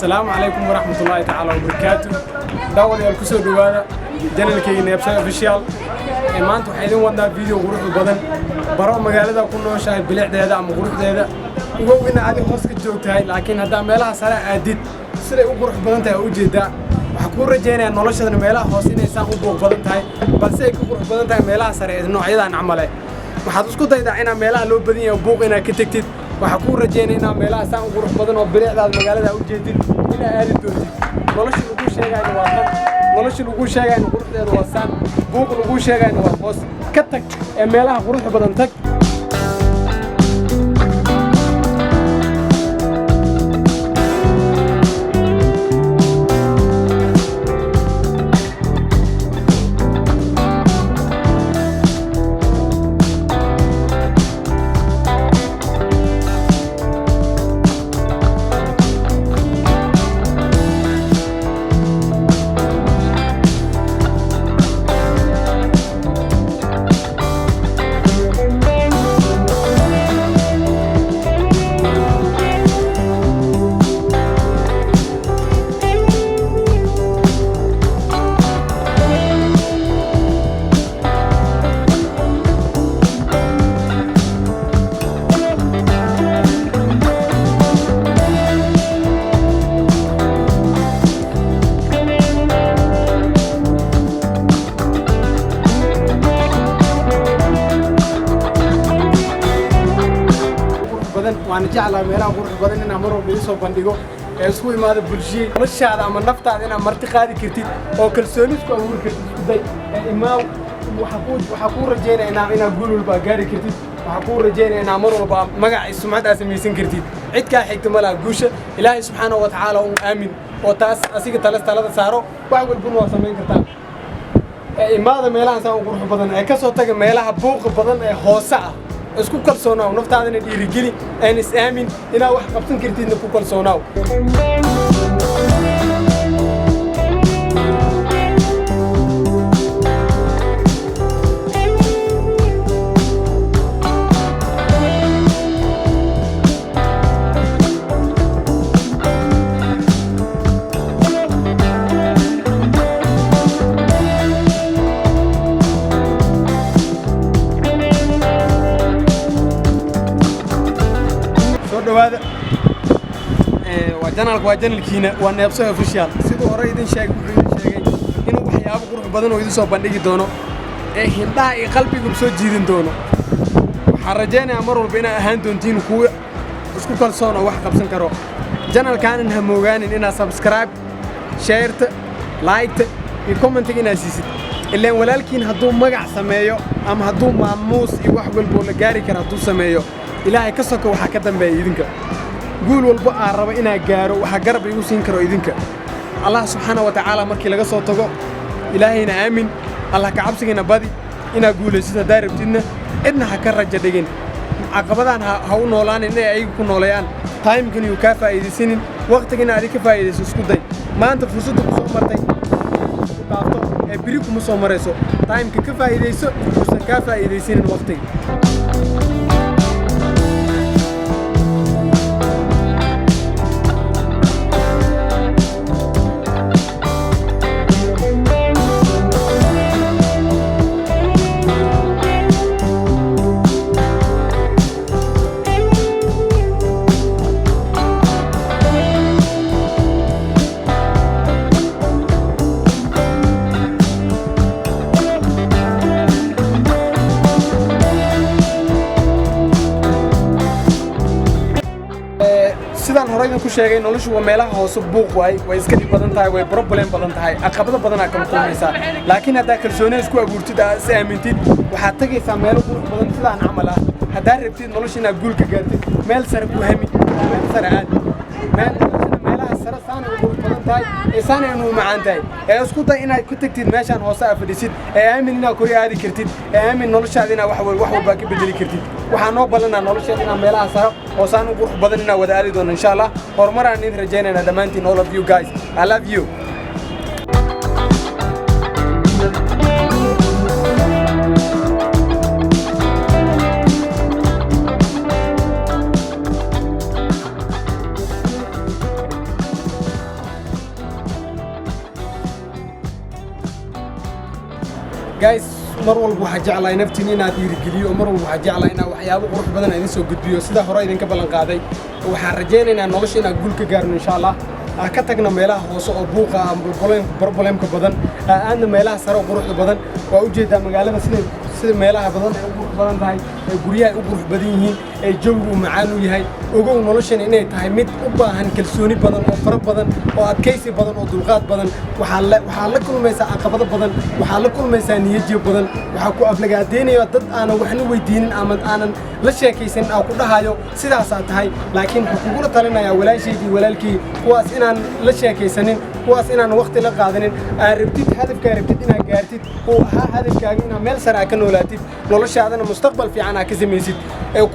السلام عليكم ورحمة الله تعالى وبركاته. داود يا الكسر دوانا جنال كي نبصر official. ما أنتوا حيلين وضع فيديو غروح البدن. برا مجال هذا كنا شايف بلاد هذا عم غروح هذا. وقوينا عادي خاص كجوك هاي لكن هذا ميلها سرع عديد. سرع غروح بدن تاع وجدا. وحكون رجعنا نولش هذا ميلها خاصين إنسان غروح بدن تاعي. بس هيك غروح بدن تاع ميلها سرع إنه عيدا نعمله. وحدوسكو تايدا عنا ميلها لو بدني وبوقنا كتكتت. وحكون رجعنا ميلها سان غروح بدن وبلاد هذا مجال هذا وجديد. إلى هذه الدنيا. نولش لقول شيء يعني واقع. نولش لقول شيء يعني غروح هذا وسام. بوق لقول شيء يعني واقع. كتك ميلها غروح بدن تك. وأنا جعل ميرا غروح بدن إن أمره بيسوى بندقو اسمه ماذا بلشي مش هذا أما نفط هذا مرتقى كرتي أو كرسونيس كأمور كرتي إما وحكون رجينا إن أقول الباقاري كرتي وحكون رجينا إن أمره مجا السمعة أسميسين كرتي عد كاحكت ملا جوشة إلهي سبحانه وتعالى آمين وتاس أسيق ثلاثة سارو وأقول بنو سمين كتاب إما هذا ميلا إنسان غروح بدن كسوة تج ميلا بوق بدن خوسة اسكو كلسوناو نفتادنا ديريجلي انس امين انا wax qabsan kartidna ku kalsoonaw هذا وجنالك وجنالكينا وانا يبصر official sidoo hore idin sheegay inuu waxyaabo qurux badan oo idin soo bandhigi doono hindaha iyo qalbiga soo jiidin doono waxaan rajaynayaa mar walba inay ahaan doontiin kuwa isku kalsoon oo wax qabsan karo janalkan ha moogaanin inaad subscribe share like iyo comment inaad siisid ilaa walaalkiin hadduu magac sameeyo ama hadduu maamuus iyo wax walba la gaari karo hadduu sameeyo إلهي كسرك وحكذا بيدينك قول والبقى ربنا إنا جارو وحجرب يوسين كرو يدينك الله سبحانه وتعالى مركي لقى صوتك إلهي إنا آمن الله كعبسك إنا بدي إنا قول سيدا دارب تنا إدنا حكرر جدين عقبان هون نولان إنا أيكون نوليان تايم كن يكافئ إذا سنين وقت كنا عليك فايدة سكوتين ما أنت فرصتك مسومرتين كافتو بريكو مسومرسو تايم كفاية إذا سو فرصة كافئ إذا سنين وقتين sidaan horeydan ku sheegay noloshu waa meelaha hoos buuq way iska dib badan tahay way problem badan tahay aqabada badan ka maqnaysa laakiin hadaa kalsooni isku abuurtid si aamintid waxa tagaysaa meel qurux badan sidaan amal ah hadaa rabtid noloshina guul ka gaartid meel sare ku hami meel sare aad meelaha sare saan ugu badan tahay isaan inuu macaan tahay isku day inaad ku tagtid meeshan hoos afadisid aamin inaad ku yaadi kartid aamin noloshaadina wax walba ka bedeli kartid waxaan noo balanaa noloshaadina meelaha sare oo saan ugu badan inaa wada aadi doono insha Allah horumaraan idin rajaynayna dhamaantiin all of you guys I love you guys mar walba waxa jeclahay naftiin inaad dhiirigeliyo mar walba waxa jeclahay inaad waxyaabo qurux badan idin soo gudbiyo sida hore idinka ballan qaaday waxaan rajaynaynaa nolosha inaad guul ka gaarno insha Allah ka tagna meelaha hoose oo buuqa problemka badan aadna meelaha sare oo quruxda badan waa u jeedaa magaalada sida meelaha badan ay ugu badan tahay guryaha ay u qurux badan yihiin ay jawigu macaan u yahay ogow noloshan inay tahay mid u baahan kalsooni badan oo fara badan oo adkaysi badan oo dulqaad badan waxaa la kulmaysaa caqabado badan waxaa la kulmaysaa niyad badan waxaa ku aflagaadeynaya dad aanan waxna weydiinin ama aanan la sheekaysanin aan ku dhahayo sidaasaa tahay laakiin wuxuu kugula talinayaa walaashaydii walaalkii kuwaas inaan la sheekaysanin kuwaas inaan waqti la qaadanin aad rabtid hadafkaa rabtid inaad gaartid oo ahaa hadafkaaga inaad meel sare aad ka noolaatid noloshaadana mustaqbal fiican aad ka samaysid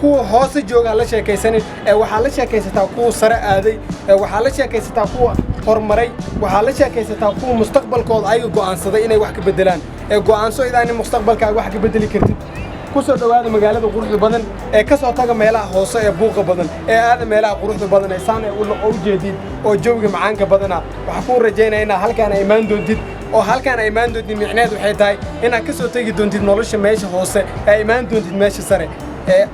kuwa hoose jooga la sheekaysanin waxaa la sheekaysataa kuwa sare aaday waxaa la sheekaysataa kuwa horumaray waxaa la sheekaysataa kuwa mustaqbalkooda ayaga go'aansaday inay wax ka bedelaan go'aanso idaani mustaqbalkaaga wax ka bedeli kartid kusoo dhawaada magaalada quruxda badan ka soo taga meelaha hoose ee buuqa badan aada meelaha quruxda badan saan u jeedid oo jawiga macaanka badana waxa ku rajaynayaa inaad halkaan ay imaan doontid oo halkaan ay imaan doontid micnaheedu waxay tahay inaad ka soo tagi doontid nolosha meesha hoose ay imaan doontid meesha sare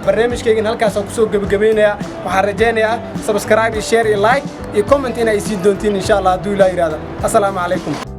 barnaamijkaygan halkaas aan kusoo gabagabeynayaa waxaan rajaynayaa subscribe iyo share iyo like iyo comment inay siin doontiin insha Allah hadduu ilaahay yiraahdo assalaamu calaykum